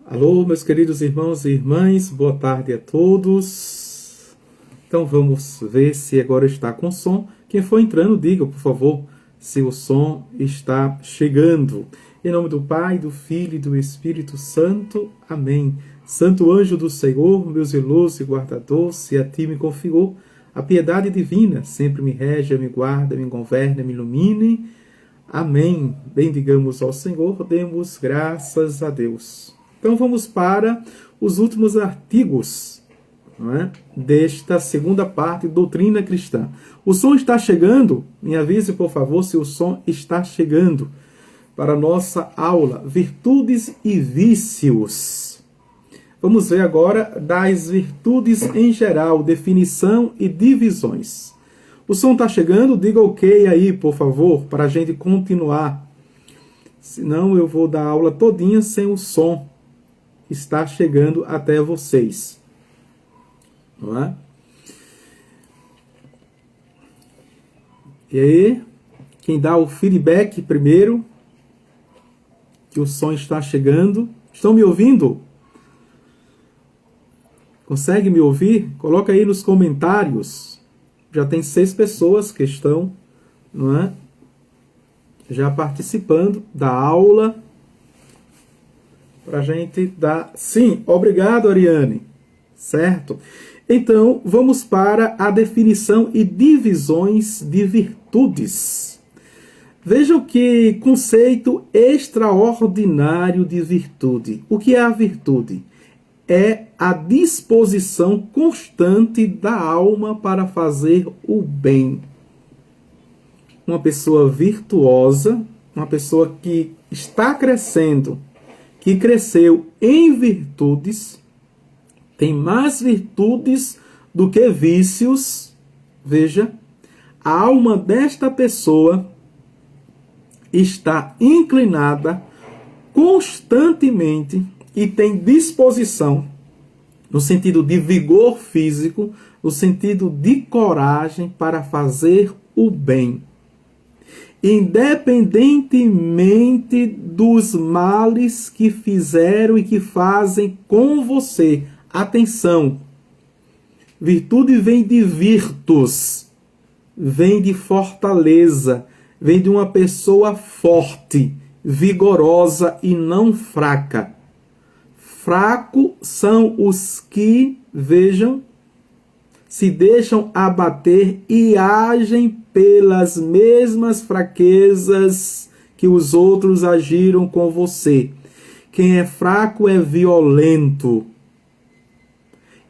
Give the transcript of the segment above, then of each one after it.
Alô, meus queridos irmãos e irmãs, boa tarde a todos. Então vamos ver se agora está com som. Quem for entrando, diga, por favor, se o som está chegando. Em nome do Pai, do Filho e do Espírito Santo. Amém. Santo anjo do Senhor, meu zeloso e guardador, se a ti me confiou a piedade divina, sempre me rege, me guarda, me governa, me ilumine. Amém. Bendigamos ao Senhor, demos graças a Deus. Então vamos para os últimos artigos, não é? Desta segunda parte, Doutrina Cristã. O som está chegando? Me avise, por favor, se o som está chegando para a nossa aula, Virtudes e Vícios. Vamos ver agora das virtudes em geral, definição e divisões. O som está chegando? Diga ok aí, por favor, para a gente continuar. Senão eu vou dar a aula todinha sem o som. Está chegando até vocês. Não é? E aí, quem dá o feedback primeiro, que o som está chegando. Estão me ouvindo? Consegue me ouvir? Coloca aí nos comentários. Já tem 6 pessoas que estão, não é? Já participando da aula. Para a gente dar... Sim, obrigado, Ariane. Certo? Então, vamos para a definição e divisões de virtudes. Vejam que conceito extraordinário de virtude. O que é a virtude? É a disposição constante da alma para fazer o bem. Uma pessoa virtuosa, uma pessoa que está crescendo, que cresceu em virtudes, tem mais virtudes do que vícios. Veja, a alma desta pessoa está inclinada constantemente e tem disposição, no sentido de vigor físico, no sentido de coragem para fazer o bem. Independentemente dos males que fizeram e que fazem com você. Atenção! Virtude vem de virtus, vem de fortaleza, vem de uma pessoa forte, vigorosa e não fraca. Fraco são os que, vejam, se deixam abater e agem pelas mesmas fraquezas que os outros agiram com você. Quem é fraco é violento.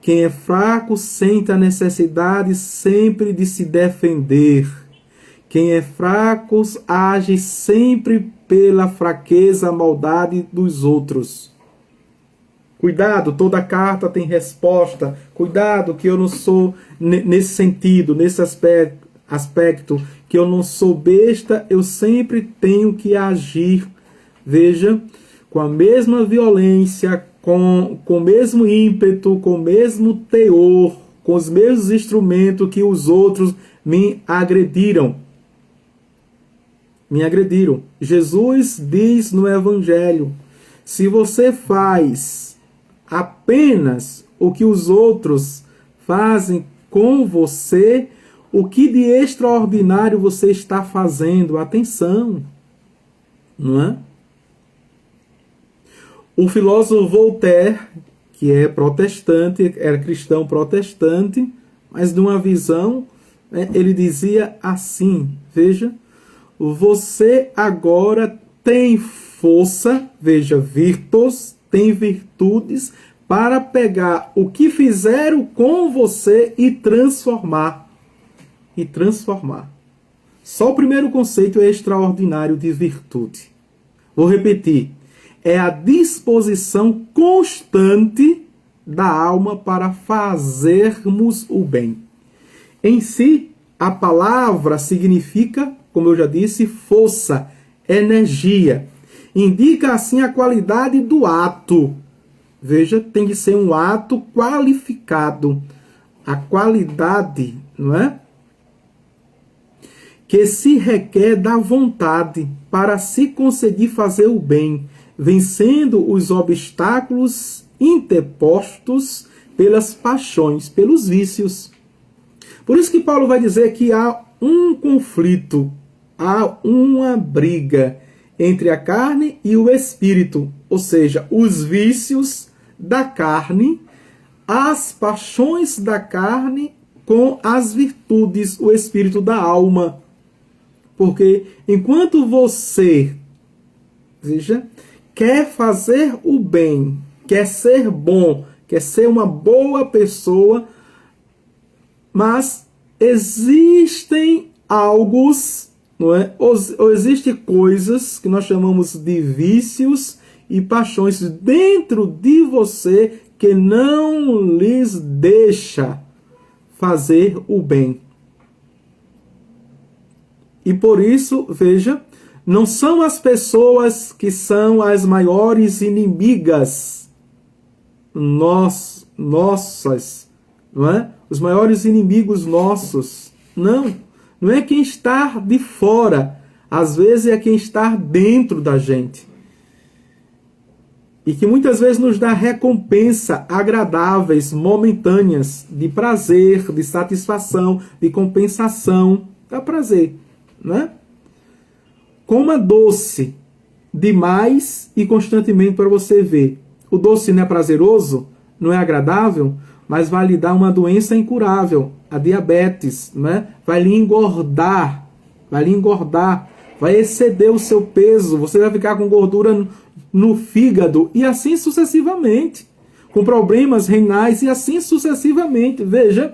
Quem é fraco sente a necessidade sempre de se defender. Quem é fraco age sempre pela fraqueza, maldade dos outros. Cuidado, toda carta tem resposta. Cuidado que eu não sou nesse sentido, nesse aspecto, que eu não sou besta, eu sempre tenho que agir, veja, com a mesma violência, com o mesmo ímpeto, com o mesmo teor, com os mesmos instrumentos que os outros me agrediram. Jesus diz no Evangelho, se você faz apenas o que os outros fazem com você, o que de extraordinário você está fazendo? Atenção, não é? O filósofo Voltaire, que é protestante, era cristão protestante, mas de uma visão, né, ele dizia assim, veja, você agora tem força, veja, virtus, tem virtudes para pegar o que fizeram com você e transformar. Só o primeiro conceito é extraordinário de virtude. Vou repetir. É a disposição constante da alma para fazermos o bem. Em si, a palavra significa, como eu já disse, força, energia. Indica assim a qualidade do ato. Veja, tem que ser um ato qualificado. A qualidade, não é? Que se requer da vontade para se conseguir fazer o bem. vencendo os obstáculos interpostos pelas paixões, pelos vícios. Por isso que Paulo vai dizer que há um conflito, há uma briga entre a carne e o espírito, ou seja, os vícios da carne, as paixões da carne com as virtudes, o espírito da alma. Porque enquanto você, veja, quer fazer o bem, quer ser bom, quer ser uma boa pessoa, mas existem algos, não é? Ou existem coisas que nós chamamos de vícios e paixões dentro de você que não lhes deixa fazer o bem. E por isso, veja, não são as pessoas que são as maiores inimigas nossas, não é? Os maiores inimigos nossos. Não é quem está de fora. Às vezes é quem está dentro da gente. E que muitas vezes nos dá recompensa agradáveis, momentâneas, de prazer, de satisfação, de compensação. Dá prazer, né? Coma doce demais e constantemente para você ver. O doce não é prazeroso, não é agradável, mas vai lhe dar uma doença incurável, a diabetes, né? Vai lhe engordar, vai exceder o seu peso, você vai ficar com gordura no fígado e assim sucessivamente, com problemas renais e assim sucessivamente, veja,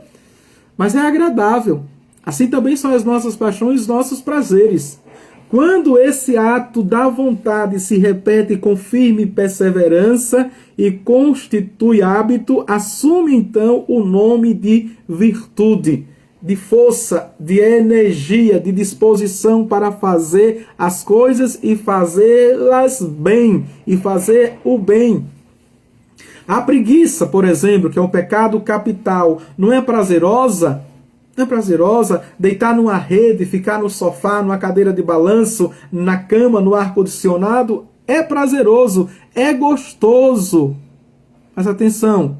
mas é agradável. Assim também são as nossas paixões, os nossos prazeres. Quando esse ato da vontade se repete com firme perseverança e constitui hábito, assume então o nome de virtude, de força, de energia, de disposição para fazer as coisas e fazê-las bem, e fazer o bem. A preguiça, por exemplo, que é um pecado capital, não é prazerosa? Não é prazerosa deitar numa rede, ficar no sofá, numa cadeira de balanço, na cama, no ar-condicionado? É prazeroso, é gostoso. Mas atenção,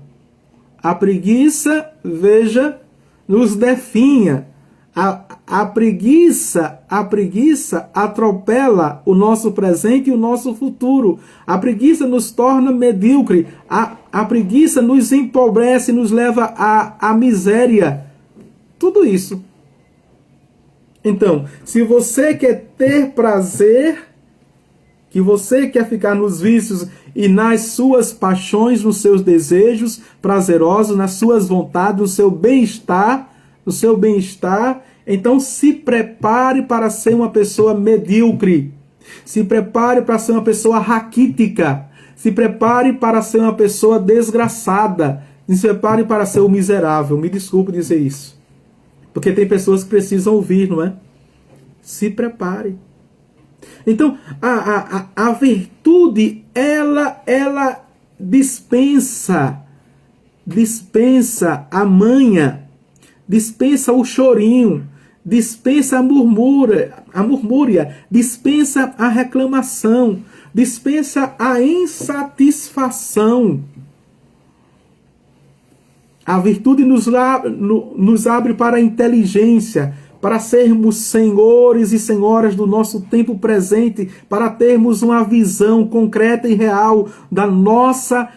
a preguiça, veja, nos definha. A preguiça atropela o nosso presente e o nosso futuro. A preguiça nos torna medíocre. A preguiça nos empobrece, nos leva à miséria. Tudo isso. Então, se você quer ter prazer, que você quer ficar nos vícios e nas suas paixões, nos seus desejos prazerosos, nas suas vontades, no seu bem-estar, então se prepare para ser uma pessoa medíocre. Se prepare para ser uma pessoa raquítica. Se prepare para ser uma pessoa desgraçada. Se prepare para ser o miserável. Me desculpe dizer isso. Porque tem pessoas que precisam ouvir, não é? Se prepare. Então, a virtude, ela dispensa a manha, dispensa o chorinho, dispensa a murmúria, dispensa a reclamação, dispensa a insatisfação. A virtude nos abre para a inteligência, para sermos senhores e senhoras do nosso tempo presente, para termos uma visão concreta e real da nossa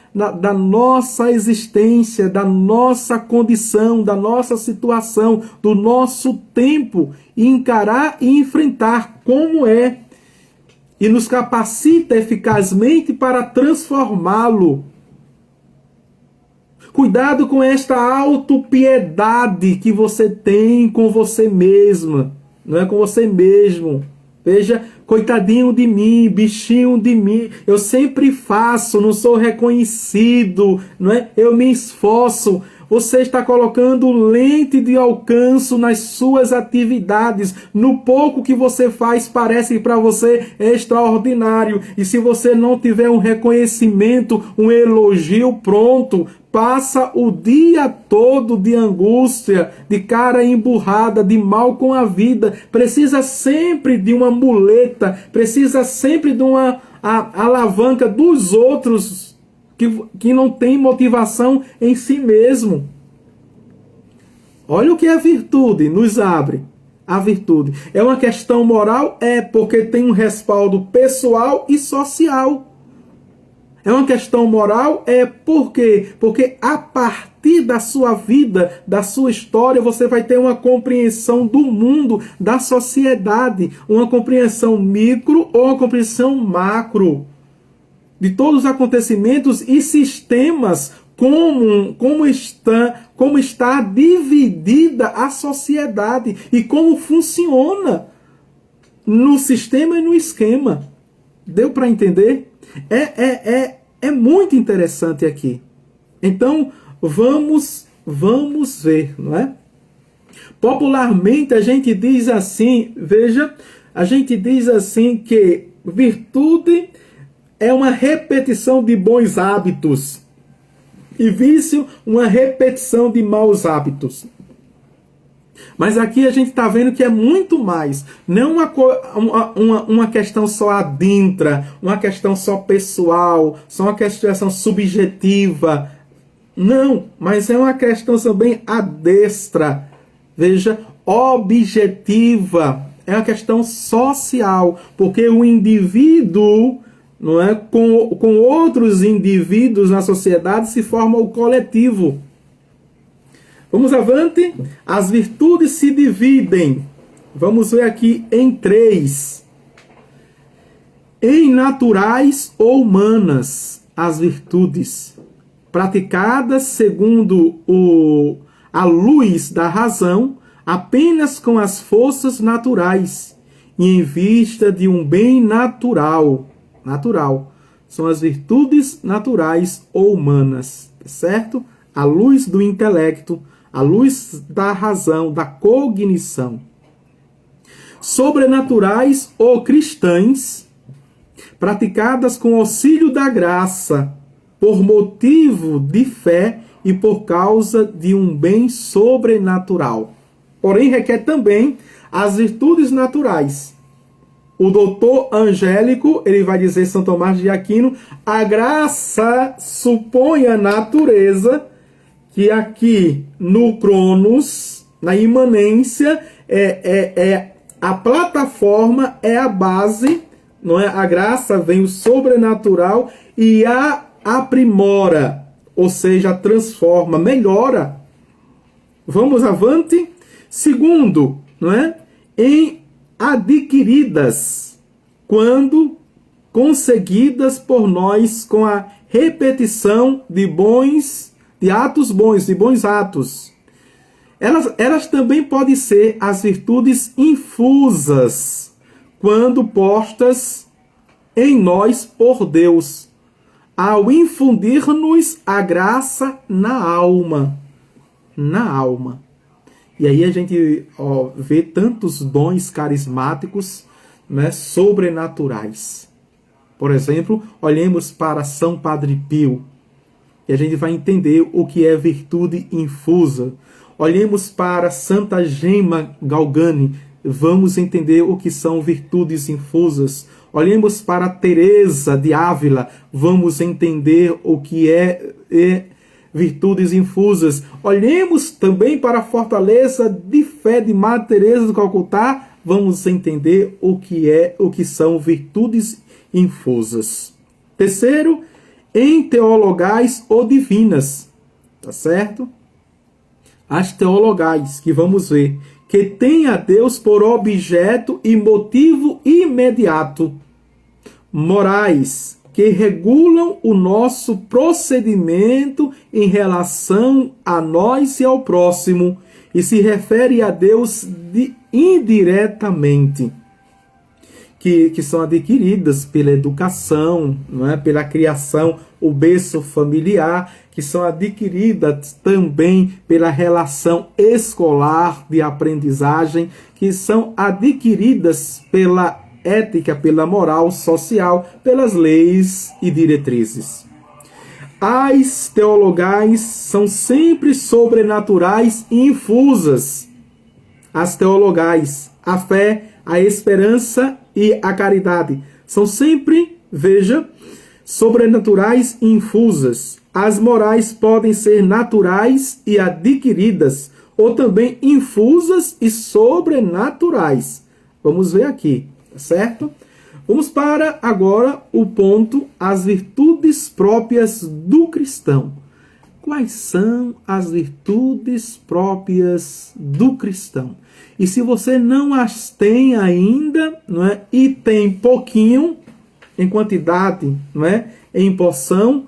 existência, da nossa condição, da nossa situação, do nosso tempo, e encarar e enfrentar como é, e nos capacita eficazmente para transformá-lo. Cuidado com esta autopiedade que você tem com você mesma, não é com você mesmo. Veja, coitadinho de mim, bichinho de mim, eu sempre faço, não sou reconhecido, não é? Eu me esforço. Você está colocando lente de alcance nas suas atividades. No pouco que você faz, parece que para você é extraordinário. E se você não tiver um reconhecimento, um elogio, pronto, passa o dia todo de angústia, de cara emburrada, de mal com a vida. Precisa sempre de uma muleta, precisa sempre de uma a alavanca dos outros que não tem motivação em si mesmo. Olha o que a virtude nos abre. A virtude é uma questão moral? É, porque tem um respaldo pessoal e social. É uma questão moral? É por quê? Porque a partir da sua vida, da sua história, você vai ter uma compreensão do mundo, da sociedade, uma compreensão micro ou uma compreensão macro de todos os acontecimentos e sistemas, como está dividida a sociedade e como funciona no sistema e no esquema. Deu para entender? É muito interessante aqui. Então, vamos ver, não é? Popularmente a gente diz assim, veja, a gente diz assim que virtude é uma repetição de bons hábitos e vício uma repetição de maus hábitos. Mas aqui a gente está vendo que é muito mais. Não uma questão só adintra, uma questão só pessoal, só uma questão subjetiva. Não, mas é uma questão também adestra. Veja, objetiva. É uma questão social. Porque o indivíduo, não é, com outros indivíduos na sociedade se forma o coletivo. Vamos avante? As virtudes se dividem. Vamos ver aqui em 3. Em naturais ou humanas, as virtudes, praticadas segundo a luz da razão, apenas com as forças naturais, e em vista de um bem natural. São as virtudes naturais ou humanas, certo? A luz do intelecto, a luz da razão, da cognição. Sobrenaturais ou cristãs, praticadas com auxílio da graça, por motivo de fé e por causa de um bem sobrenatural. Porém, requer também as virtudes naturais. O doutor Angélico, ele vai dizer, São Tomás de Aquino, a graça supõe a natureza, que aqui no Cronos, na imanência, a plataforma é a base, não é? A graça vem o sobrenatural e a aprimora, ou seja, transforma, melhora. Vamos avante. Segundo, não é? Em adquiridas, quando conseguidas por nós com a repetição de atos bons, de bons atos. Elas também podem ser as virtudes infusas, quando postas em nós por Deus, ao infundir-nos a graça na alma. Na alma. E aí a gente vê tantos dons carismáticos, né, sobrenaturais. Por exemplo, olhemos para São Padre Pio, e a gente vai entender o que é virtude infusa. Olhemos para Santa Gema Galgani, vamos entender o que são virtudes infusas. Olhemos para Teresa de Ávila, vamos entender o que é virtudes infusas. Olhemos também para a fortaleza de fé de Madre Teresa de Calcutá, vamos entender o que são virtudes infusas. Terceiro, em teologais ou divinas, tá certo? As teologais, que vamos ver, que tem a Deus por objeto e motivo imediato. Morais, que regulam o nosso procedimento em relação a nós e ao próximo, e se refere a Deus indiretamente, que são adquiridas pela educação, não é? Pela criação, o berço familiar, que são adquiridas também pela relação escolar de aprendizagem, que são adquiridas pela ética, pela moral social, pelas leis e diretrizes. As teologais são sempre sobrenaturais e infusas. As teologais, a fé, a esperança e a caridade, são sempre Veja, sobrenaturais e infusas. As morais podem ser naturais e adquiridas, ou também infusas e sobrenaturais. Vamos ver aqui, certo? Vamos para agora o ponto, as virtudes próprias do cristão. Quais são as virtudes próprias do cristão? E se você não as tem ainda, não é? E tem pouquinho em quantidade, não é? Em porção,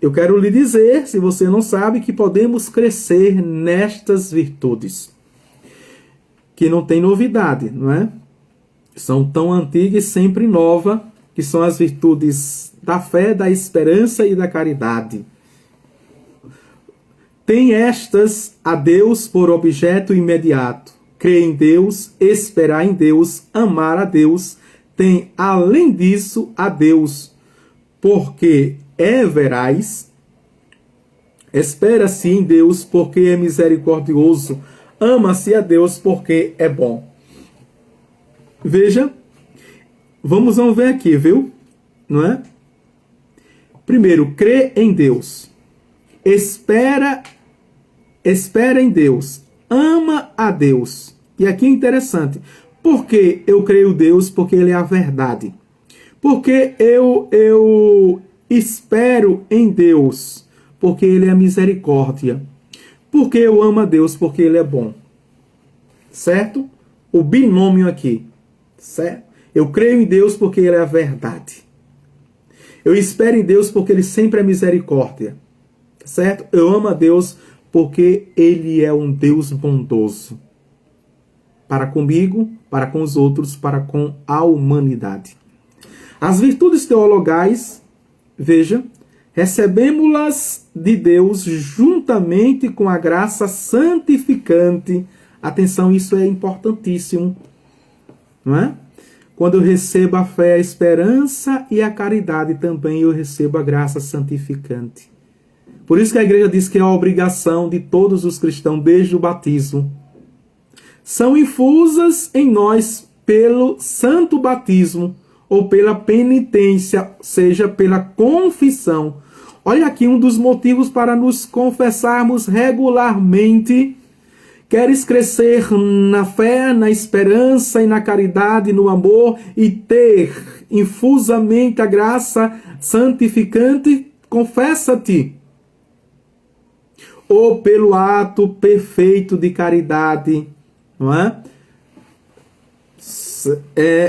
eu quero lhe dizer, se você não sabe, que podemos crescer nestas virtudes. Que não tem novidade, não é? São tão antigas e sempre novas, que são as virtudes da fé, da esperança e da caridade. Tem estas a Deus por objeto imediato. Crer em Deus, esperar em Deus, amar a Deus. Tem, além disso, a Deus, porque é veraz. Espera-se em Deus, porque é misericordioso. Ama-se a Deus, porque é bom. Veja, vamos ver aqui, viu? Não é? Primeiro, crê em Deus. Espera em Deus. Ama a Deus. E aqui é interessante. Por que eu creio em Deus? Porque Ele é a verdade. Porque eu espero em Deus? Porque Ele é a misericórdia. Porque eu amo a Deus? Porque Ele é bom. Certo? O binômio aqui. Certo? Eu creio em Deus porque Ele é a verdade. Eu espero em Deus porque Ele sempre é misericórdia. Certo? Eu amo a Deus porque Ele é um Deus bondoso. Para comigo, para com os outros, para com a humanidade. As virtudes teologais, veja, recebemos-las de Deus juntamente com a graça santificante. Atenção, isso é importantíssimo. Não é? Quando eu recebo a fé, a esperança e a caridade, também eu recebo a graça santificante. Por isso que a igreja diz que é a obrigação de todos os cristãos, desde o batismo. São infusas em nós pelo santo batismo, ou pela penitência, seja pela confissão. Olha aqui um dos motivos para nos confessarmos regularmente. Queres crescer na fé, na esperança e na caridade, no amor e ter infusamente a graça santificante? Confessa-te. Ou pelo ato perfeito de caridade, não é?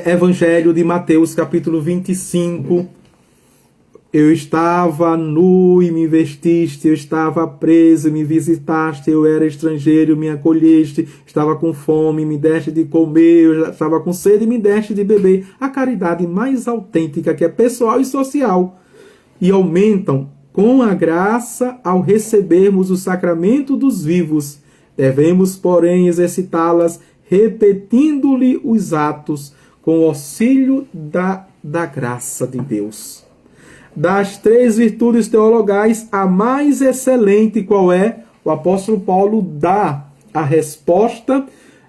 Evangelho de Mateus, capítulo 25. Eu estava nu e me vestiste, eu estava preso e me visitaste, eu era estrangeiro, me acolheste, estava com fome, me deste de comer, eu estava com sede e me deste de beber. A caridade mais autêntica, que é pessoal e social, e aumentam com a graça ao recebermos o sacramento dos vivos. Devemos, porém, exercitá-las repetindo-lhe os atos com o auxílio da graça de Deus. Das três virtudes teologais, a mais excelente qual é? O apóstolo Paulo dá a resposta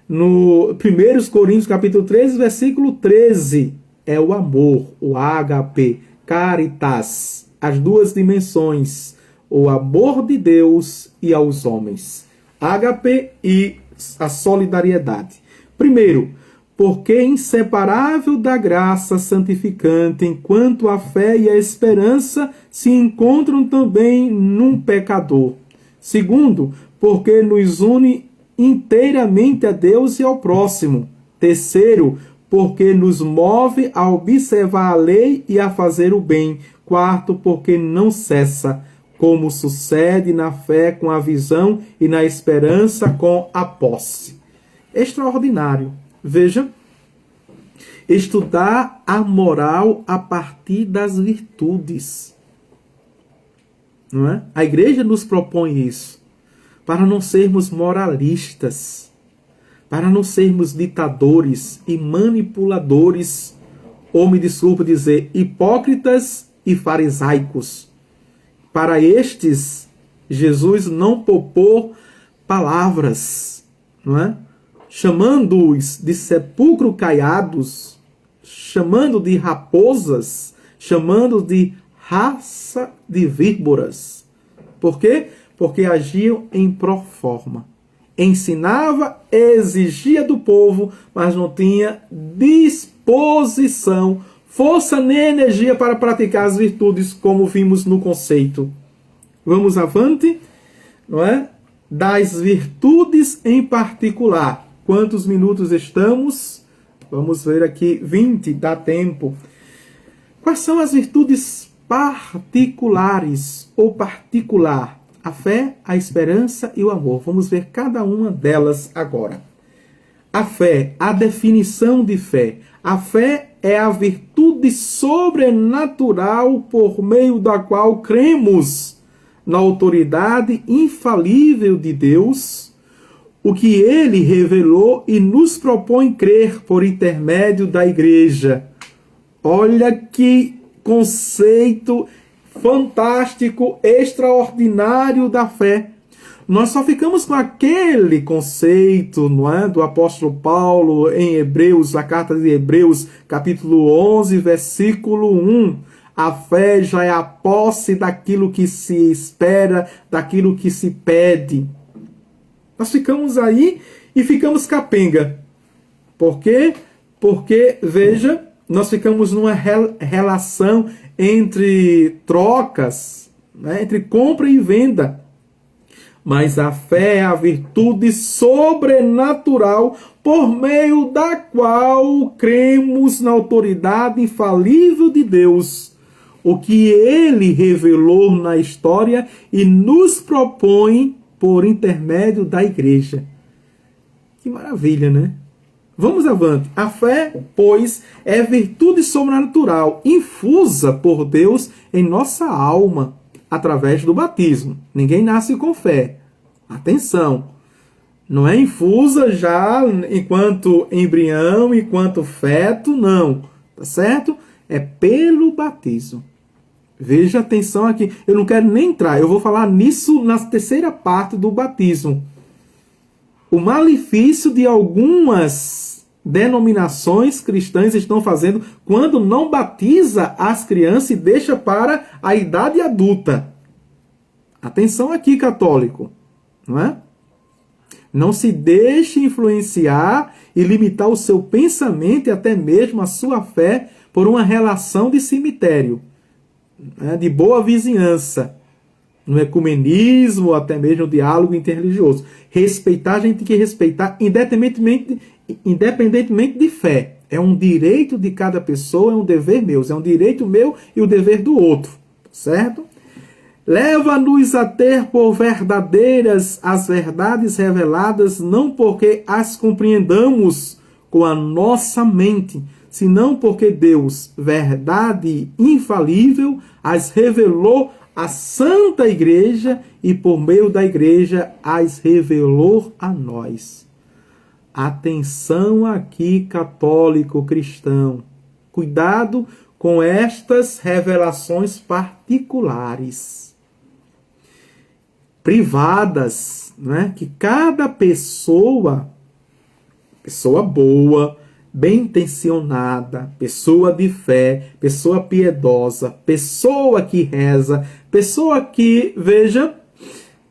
no 1 Coríntios capítulo 13, versículo 13. É o amor, o ágape, caritas, as duas dimensões, o amor de Deus e aos homens. Ágape e a solidariedade. Primeiro, porque é inseparável da graça santificante, enquanto a fé e a esperança se encontram também num pecador. Segundo, porque nos une inteiramente a Deus e ao próximo. Terceiro, porque nos move a observar a lei e a fazer o bem. Quarto, porque não cessa, como sucede na fé com a visão e na esperança com a posse. Extraordinário. Veja, estudar a moral a partir das virtudes. Não é? A igreja nos propõe isso, para não sermos moralistas, para não sermos ditadores e manipuladores, ou me desculpe dizer, hipócritas e farisaicos. Para estes, Jesus não poupou palavras, não é? Chamando-os de sepulcro caiados, chamando de raposas, chamando de raça de víboras. Por quê? Porque agiam em proforma. Ensinava, exigia do povo, mas não tinha disposição, força nem energia para praticar as virtudes, como vimos no conceito. Vamos avante, não é? Das virtudes em particular. Quantos minutos estamos? Vamos ver aqui, 20, dá tempo. Quais são as virtudes particulares ou particular? A fé, a esperança e o amor. Vamos ver cada uma delas agora. A fé, a definição de fé. A fé é a virtude sobrenatural por meio da qual cremos na autoridade infalível de Deus, o que ele revelou e nos propõe crer por intermédio da igreja. Olha que conceito fantástico, extraordinário da fé. Nós só ficamos com aquele conceito, não é, do apóstolo Paulo em Hebreus, a carta de Hebreus, capítulo 11, versículo 1. A fé já é a posse daquilo que se espera, daquilo que se pede. Nós ficamos aí e ficamos capenga. Por quê? Porque, veja, nós ficamos numa relação entre trocas, né, entre compra e venda. Mas a fé é a virtude sobrenatural por meio da qual cremos na autoridade infalível de Deus, o que ele revelou na história e nos propõe por intermédio da igreja. Que maravilha, né? Vamos avante. A fé, pois, é virtude sobrenatural, infusa por Deus em nossa alma, através do batismo. Ninguém nasce com fé. Atenção. Não é infusa já enquanto embrião, enquanto feto, não. Tá certo? É pelo batismo. Veja atenção aqui. Eu não quero nem entrar. Eu vou falar nisso na terceira parte do batismo. O malefício de algumas denominações cristãs estão fazendo quando não batiza as crianças e deixa para a idade adulta. Atenção aqui, católico. Não é? Não se deixe influenciar e limitar o seu pensamento e até mesmo a sua fé por uma relação de cemitério, né, de boa vizinhança, no ecumenismo, ou até mesmo no diálogo interreligioso. Respeitar, a gente tem que respeitar independentemente de fé. É um direito de cada pessoa, é um dever meu. É um direito meu e o dever do outro. Certo? Leva-nos a ter por verdadeiras as verdades reveladas, não porque as compreendamos com a nossa mente, senão porque Deus, verdade infalível, as revelou à Santa Igreja e por meio da Igreja as revelou a nós. Atenção aqui, católico cristão. Cuidado com estas revelações particulares, privadas, né? Que cada pessoa boa, bem intencionada, pessoa de fé, pessoa piedosa, pessoa que reza, pessoa que, veja,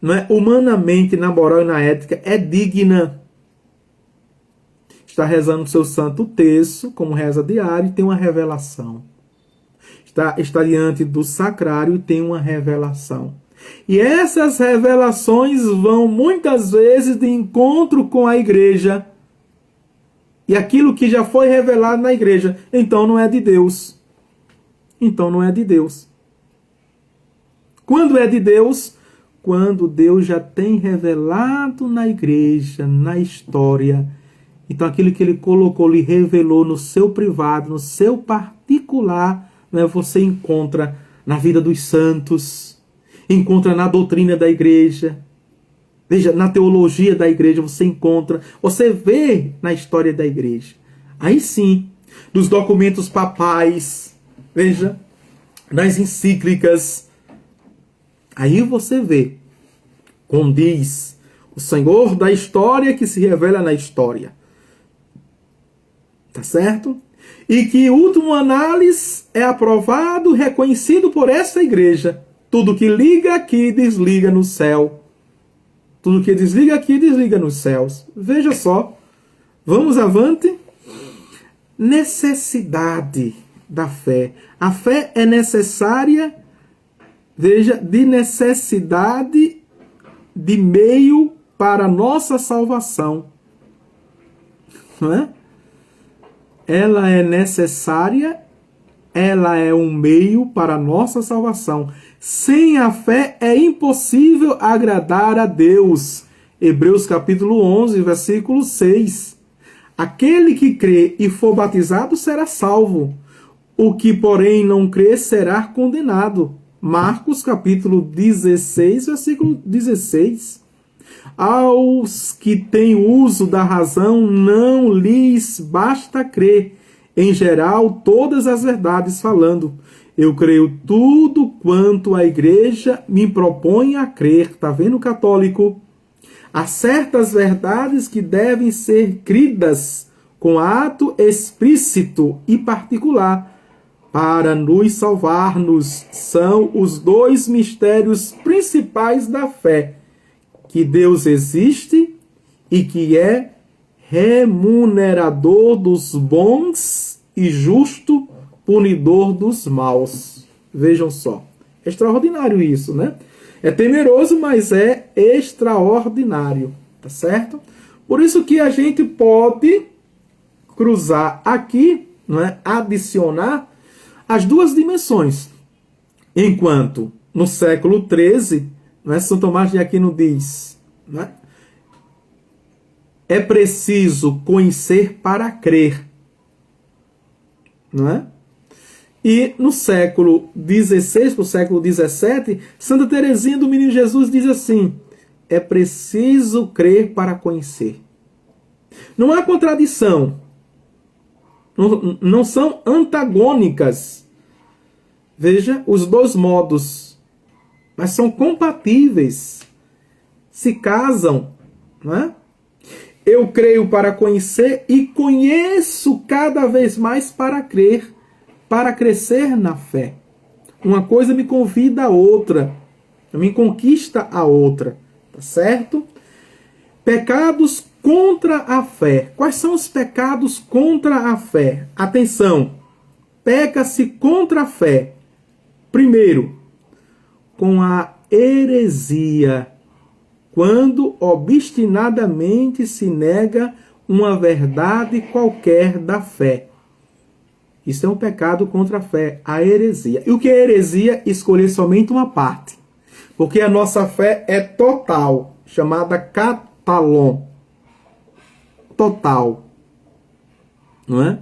né, humanamente, na moral e na ética, é digna. Está rezando o seu santo terço, como reza diário, e tem uma revelação. Está diante do sacrário e tem uma revelação. E essas revelações vão muitas vezes de encontro com a igreja. E aquilo que já foi revelado na igreja, então não é de Deus. Então não é de Deus. Quando é de Deus? Quando Deus já tem revelado na igreja, na história. Então aquilo que ele colocou, lhe revelou no seu privado, no seu particular, né, você encontra na vida dos santos, encontra na doutrina da igreja. Veja, na teologia da igreja você encontra, você vê na história da igreja. Aí sim, nos documentos papais, veja, nas encíclicas, aí você vê, condiz o Senhor da história que se revela na história. Tá certo? e que, em última análise, é aprovado, reconhecido por esta igreja. Tudo que liga aqui, desliga no céu. Tudo que desliga aqui, desliga nos céus. Veja só. Vamos avante. Necessidade da fé. A fé é necessária, veja, de necessidade de meio para a nossa salvação. Não é? Ela é necessária, ela é um meio para a nossa salvação. Sem a fé é impossível agradar a Deus. Hebreus capítulo 11, versículo 6. Aquele que crê e for batizado será salvo. O que, porém, não crê será condenado. Marcos capítulo 16, versículo 16. Aos que têm uso da razão não lhes basta crer. Em geral, todas as verdades falando. Eu creio tudo quanto a igreja me propõe a crer. Está vendo, católico? Há certas verdades que devem ser cridas com ato explícito e particular para nos salvar-nos. São os dois mistérios principais da fé: que Deus existe e que é remunerador dos bons e justo punidor dos maus. Vejam só. É extraordinário isso, né? É temeroso, mas é extraordinário. Tá certo? Por isso que a gente pode cruzar aqui, não é? Adicionar as duas dimensões. Enquanto no século XIII, não é? São Tomás de Aquino diz, não é? É preciso conhecer para crer. Não é? E no século XVI, para o século XVII, Santa Teresinha do Menino Jesus diz assim: é preciso crer para conhecer. Não há contradição. Não são antagônicas. Veja, os dois modos. Mas são compatíveis. Se casam. Não é? Eu creio para conhecer e conheço cada vez mais para crer. Para crescer na fé. Uma coisa me convida a outra. Me conquista a outra. Tá certo? Pecados contra a fé. Quais são os pecados contra a fé? Atenção. Peca-se contra a fé. Primeiro, com a heresia. Quando obstinadamente se nega uma verdade qualquer da fé. Isso é um pecado contra a fé, a heresia. E o que é heresia? Escolher somente uma parte. Porque a nossa fé é total, chamada catalon. Total. Não é?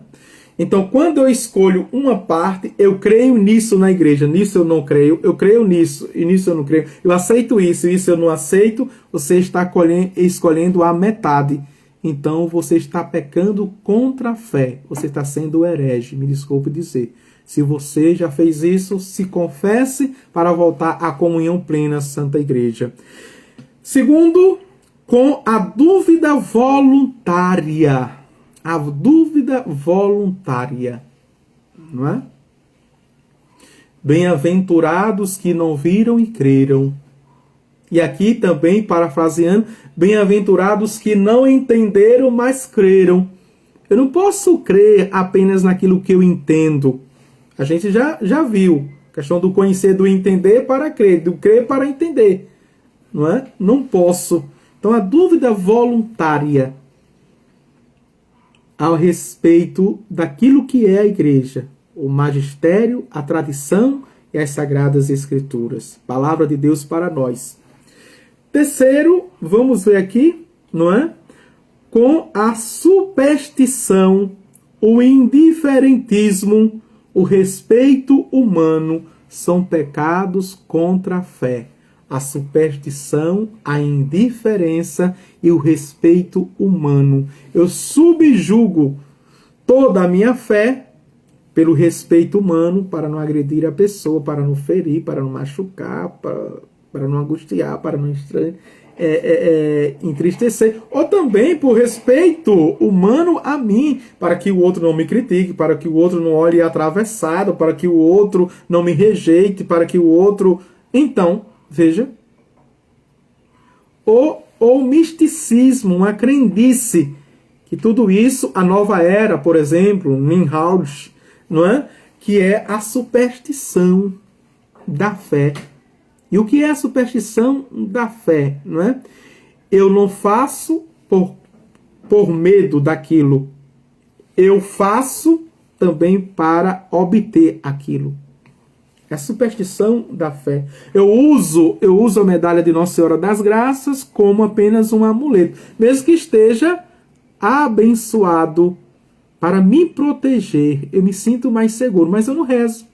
Então, quando eu escolho uma parte, eu creio nisso na igreja, nisso eu não creio, eu creio nisso e nisso eu não creio, eu aceito isso e isso eu não aceito, você está escolhendo a metade. Então você está pecando contra a fé. Você está sendo herege, me desculpe dizer. Se você já fez isso, se confesse para voltar à comunhão plena, Santa Igreja. Segundo, com a dúvida voluntária. A dúvida voluntária. Não é? Bem-aventurados que não viram e creram. E aqui também, parafraseando, bem-aventurados que não entenderam, mas creram. Eu não posso crer apenas naquilo que eu entendo. A gente já viu. A questão do conhecer, do entender para crer, do crer para entender. Não é? Não posso. Então, a dúvida voluntária ao respeito daquilo que é a igreja, o magistério, a tradição e as sagradas escrituras. Palavra de Deus para nós. Terceiro, vamos ver aqui, não é? Com a superstição, o indiferentismo, o respeito humano, são pecados contra a fé. A superstição, a indiferença e o respeito humano. Eu subjugo toda a minha fé pelo respeito humano para não agredir a pessoa, para não ferir, para não machucar, para não angustiar, para não estranhar. entristecer, ou também por respeito humano a mim, para que o outro não me critique, para que o outro não olhe atravessado, para que o outro não me rejeite, para que o outro... Então, veja, o misticismo, uma crendice, que tudo isso, a nova era, por exemplo, Ninhaud, não é? Que é a superstição da fé. E o que é a superstição da fé, não é? Eu não faço por medo daquilo. Eu faço também para obter aquilo. É a superstição da fé. Eu uso a medalha de Nossa Senhora das Graças como apenas um amuleto, mesmo que esteja abençoado para me proteger. Eu me sinto mais seguro, mas eu não rezo.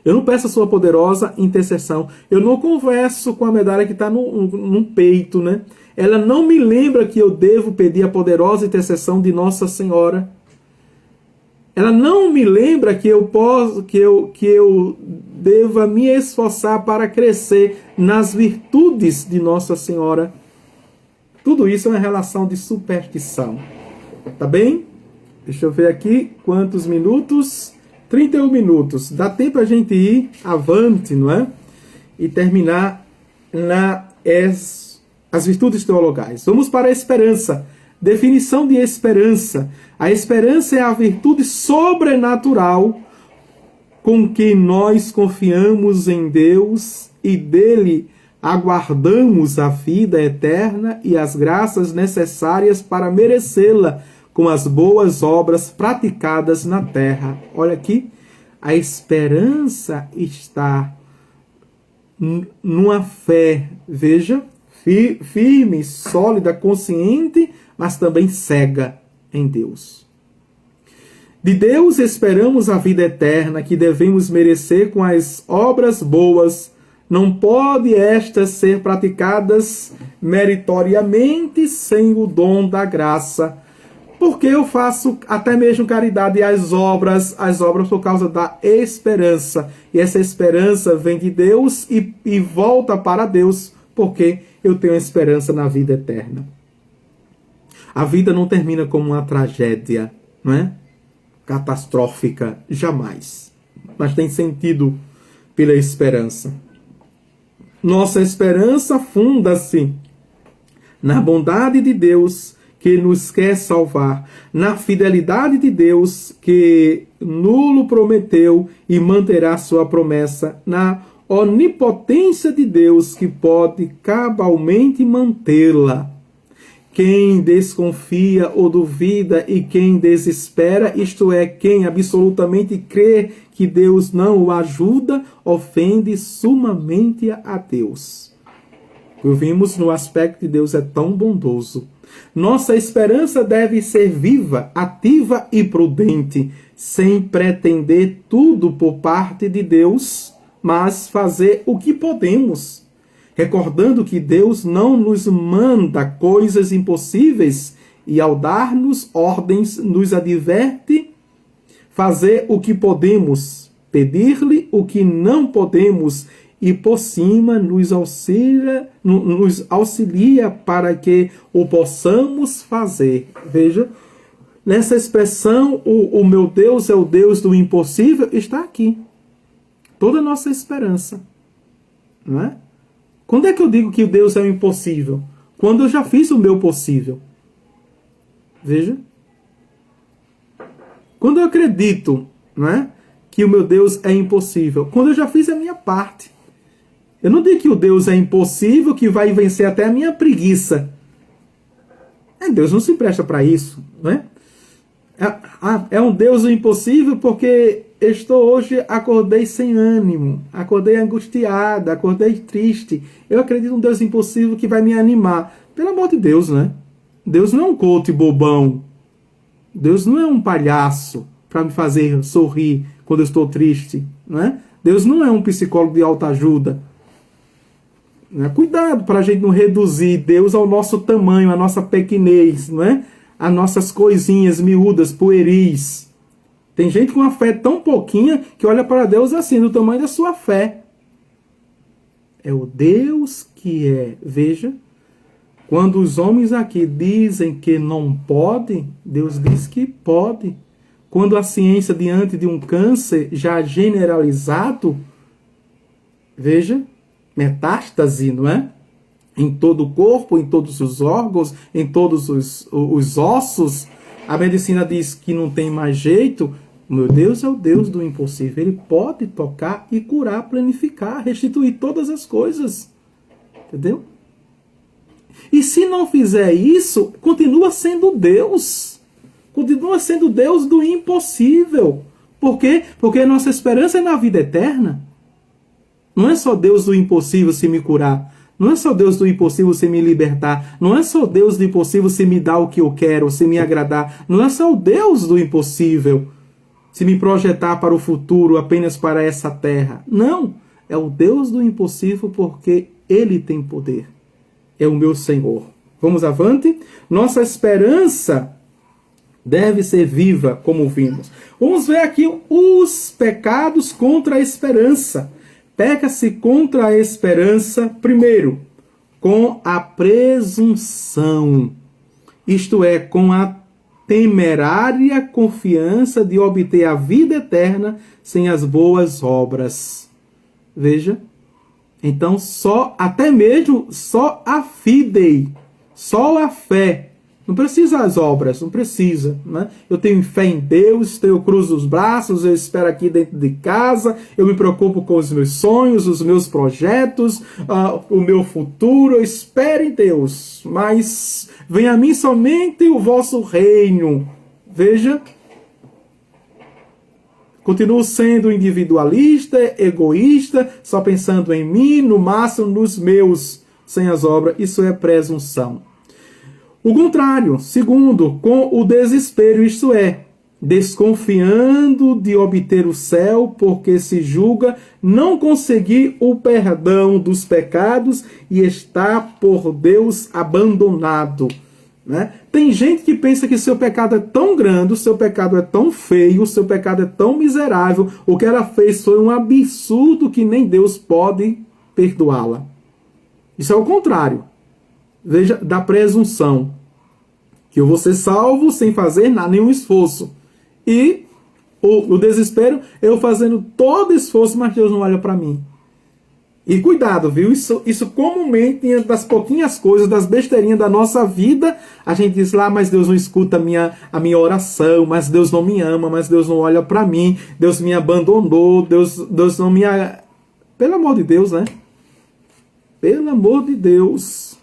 Eu não peço a sua poderosa intercessão. Eu não converso com a medalha que está no peito, né? Ela não me lembra que eu devo pedir a poderosa intercessão de Nossa Senhora. Ela não me lembra que eu deva me esforçar para crescer nas virtudes de Nossa Senhora. Tudo isso é uma relação de superstição. Tá bem? Deixa eu ver aqui quantos minutos. 31 minutos. Dá tempo a gente ir avante, não é? E terminar as virtudes teologais. Vamos para a esperança. Definição de esperança. A esperança é a virtude sobrenatural com que nós confiamos em Deus e dele aguardamos a vida eterna e as graças necessárias para merecê-la com as boas obras praticadas na terra. Olha aqui, a esperança está numa fé, veja, firme, sólida, consciente, mas também cega em Deus. De Deus esperamos a vida eterna que devemos merecer com as obras boas. Não pode estas ser praticadas meritoriamente sem o dom da graça. Porque eu faço até mesmo caridade e as obras por causa da esperança. E essa esperança vem de Deus e volta para Deus, porque eu tenho esperança na vida eterna. A vida não termina como uma tragédia, não é? Catastrófica, jamais. Mas tem sentido pela esperança. Nossa esperança funda-se na bondade de Deus que nos quer salvar, na fidelidade de Deus que nulo prometeu e manterá sua promessa, na onipotência de Deus que pode cabalmente mantê-la. Quem desconfia ou duvida e quem desespera, isto é, quem absolutamente crê que Deus não o ajuda, ofende sumamente a Deus. Vimos no aspecto de Deus é tão bondoso. Nossa esperança deve ser viva, ativa e prudente, sem pretender tudo por parte de Deus, mas fazer o que podemos, recordando que Deus não nos manda coisas impossíveis e ao dar-nos ordens nos adverte fazer o que podemos, pedir-lhe o que não podemos e por cima nos auxilia para que o possamos fazer. Veja, nessa expressão, o meu Deus é o Deus do impossível, está aqui. Toda a nossa esperança. Não é? Quando é que eu digo que o Deus é o impossível? Quando eu já fiz o meu possível. Veja. Quando eu acredito, não é, que o meu Deus é impossível. Quando eu já fiz a minha parte. Eu não digo que o Deus é impossível, que vai vencer até a minha preguiça. Deus não se presta para isso, não é? É um Deus impossível porque acordei sem ânimo, acordei angustiada, acordei triste. Eu acredito num Deus impossível que vai me animar. Pelo amor de Deus, né? Deus não é um coach bobão. Deus não é um palhaço para me fazer sorrir quando eu estou triste, não é? Deus não é um psicólogo de autoajuda. Cuidado para a gente não reduzir Deus ao nosso tamanho, à nossa pequenez, não é? As nossas coisinhas miúdas, pueris. Tem gente com uma fé tão pouquinha que olha para Deus assim, do tamanho da sua fé. É o Deus que é, veja, Quando os homens aqui dizem que não pode, Deus diz que pode. Quando a ciência, diante de um câncer já generalizado, veja, metástase, não é? Em todo o corpo, em todos os órgãos, em todos os ossos, a medicina diz que não tem mais jeito. Meu Deus é o Deus do impossível. Ele pode tocar e curar, planificar, restituir todas as coisas. Entendeu? E se não fizer isso, continua sendo Deus. Continua sendo Deus do impossível. Por quê? Porque a nossa esperança é na vida eterna. Não é só Deus do impossível se me curar. Não é só Deus do impossível se me libertar. Não é só Deus do impossível se me dar o que eu quero, se me agradar. Não é só o Deus do impossível se me projetar para o futuro, apenas para essa terra. Não. É o Deus do impossível porque Ele tem poder. É o meu Senhor. Vamos avante? Nossa esperança deve ser viva, como vimos. Vamos ver aqui os pecados contra a esperança. Peca-se contra a esperança, primeiro, com a presunção. Isto é, com a temerária confiança de obter a vida eterna sem as boas obras. Veja. Então, até mesmo só a fidei, só a fé. Não precisa as obras, não precisa. Né? Eu tenho fé em Deus, eu cruzo os braços, eu espero aqui dentro de casa, eu me preocupo com os meus sonhos, os meus projetos, o meu futuro, eu espero em Deus. Mas venha a mim somente o vosso reino. Veja. Continuo sendo individualista, egoísta, só pensando em mim, no máximo nos meus, sem as obras. Isso é presunção. O contrário, segundo, com o desespero, isto é, desconfiando de obter o céu, porque se julga não conseguir o perdão dos pecados e está por Deus abandonado. Né? Tem gente que pensa que seu pecado é tão grande, o seu pecado é tão feio, o seu pecado é tão miserável, o que ela fez foi um absurdo que nem Deus pode perdoá-la. Isso é o contrário. Veja, da presunção. Que eu vou ser salvo sem fazer nenhum esforço. E o desespero, eu fazendo todo esforço, mas Deus não olha para mim. E cuidado, viu? Isso comumente, das pouquinhas coisas, das besteirinhas da nossa vida, a gente diz lá, mas Deus não escuta a minha oração, mas Deus não me ama, mas Deus não olha para mim, Deus me abandonou, Deus não me... Pelo amor de Deus, né? Pelo amor de Deus.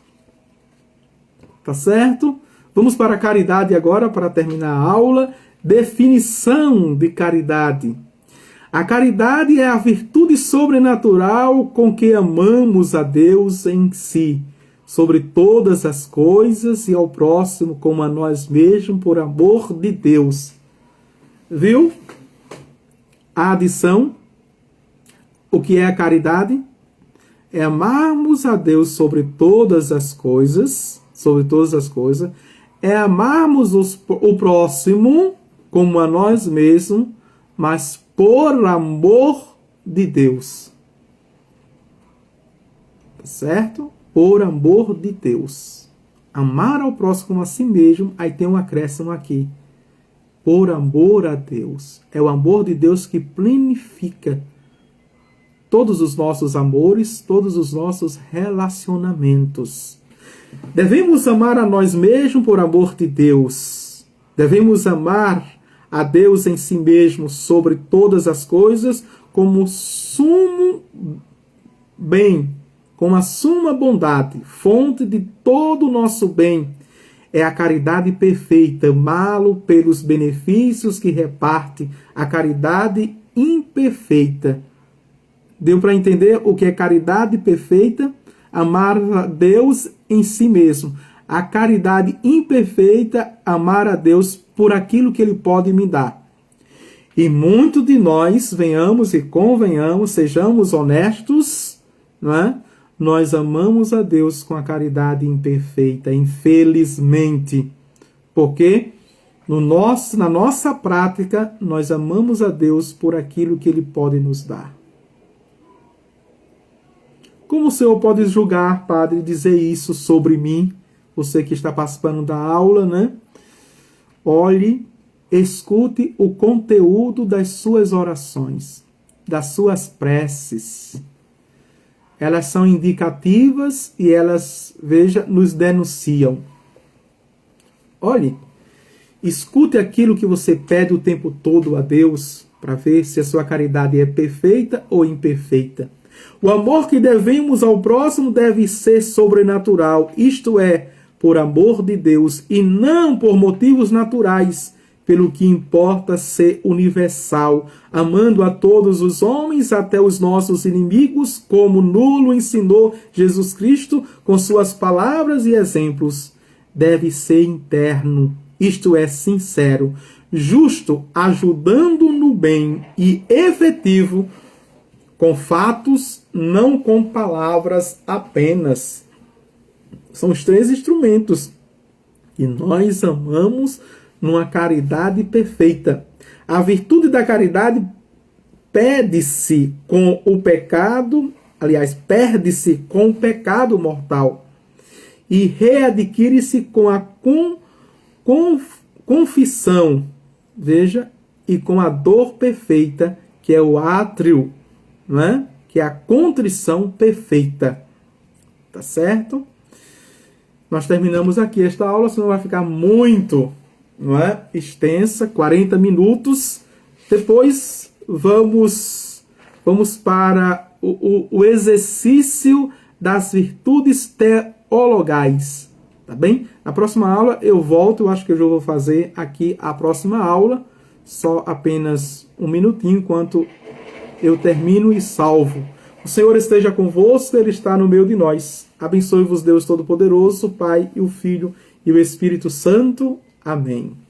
Tá certo? Vamos para a caridade agora, para terminar a aula. Definição de caridade. A caridade é a virtude sobrenatural com que amamos a Deus em si, sobre todas as coisas e ao próximo como a nós mesmos, por amor de Deus. Viu? A adição. O que é a caridade? É amarmos a Deus sobre todas as coisas, é amarmos o próximo como a nós mesmos, mas por amor de Deus. Certo? Por amor de Deus. Amar ao próximo como a si mesmo, aí tem um acréscimo aqui. Por amor a Deus. É o amor de Deus que planifica todos os nossos amores, todos os nossos relacionamentos. Devemos amar a nós mesmos por amor de Deus. Devemos amar a Deus em si mesmo sobre todas as coisas como sumo bem, como a suma bondade, fonte de todo o nosso bem. É a caridade perfeita, amá-lo pelos benefícios que reparte, a caridade imperfeita. Deu para entender o que é caridade perfeita? Amar a Deus em si mesmo. A caridade imperfeita, amar a Deus por aquilo que Ele pode me dar. E muito de nós, venhamos e convenhamos, sejamos honestos, não é? Nós amamos a Deus com a caridade imperfeita, infelizmente. Porque na nossa prática, nós amamos a Deus por aquilo que Ele pode nos dar. Como o Senhor pode julgar, Padre, dizer isso sobre mim? você que está participando da aula, né? Olhe, escute o conteúdo das suas orações, das suas preces. Elas são indicativas e elas, veja, nos denunciam. Olhe, escute aquilo que você pede o tempo todo a Deus para ver se a sua caridade é perfeita ou imperfeita. O amor que devemos ao próximo deve ser sobrenatural, isto é, por amor de Deus e não por motivos naturais, pelo que importa ser universal, amando a todos os homens, até os nossos inimigos, como nulo ensinou Jesus Cristo com suas palavras e exemplos. Deve ser interno, isto é, sincero, justo, ajudando no bem e efetivo, com fatos, não com palavras apenas. São os 3 instrumentos. E nós amamos numa caridade perfeita. A virtude da caridade perde-se com o pecado, aliás, perde-se com o pecado mortal e readquire-se com a confissão, veja, e com a dor perfeita, que é o átrio, não é? Que é a contrição perfeita. Tá certo? Nós terminamos aqui esta aula, senão vai ficar muito, não é, extensa, 40 minutos. Depois vamos para o exercício das virtudes teologais, tá bem? Na próxima aula eu volto, eu acho que eu já vou fazer aqui a próxima aula, só apenas um minutinho enquanto eu termino e salvo. O Senhor esteja convosco, Ele está no meio de nós. Abençoe-vos Deus Todo-Poderoso, o Pai e o Filho e o Espírito Santo. Amém.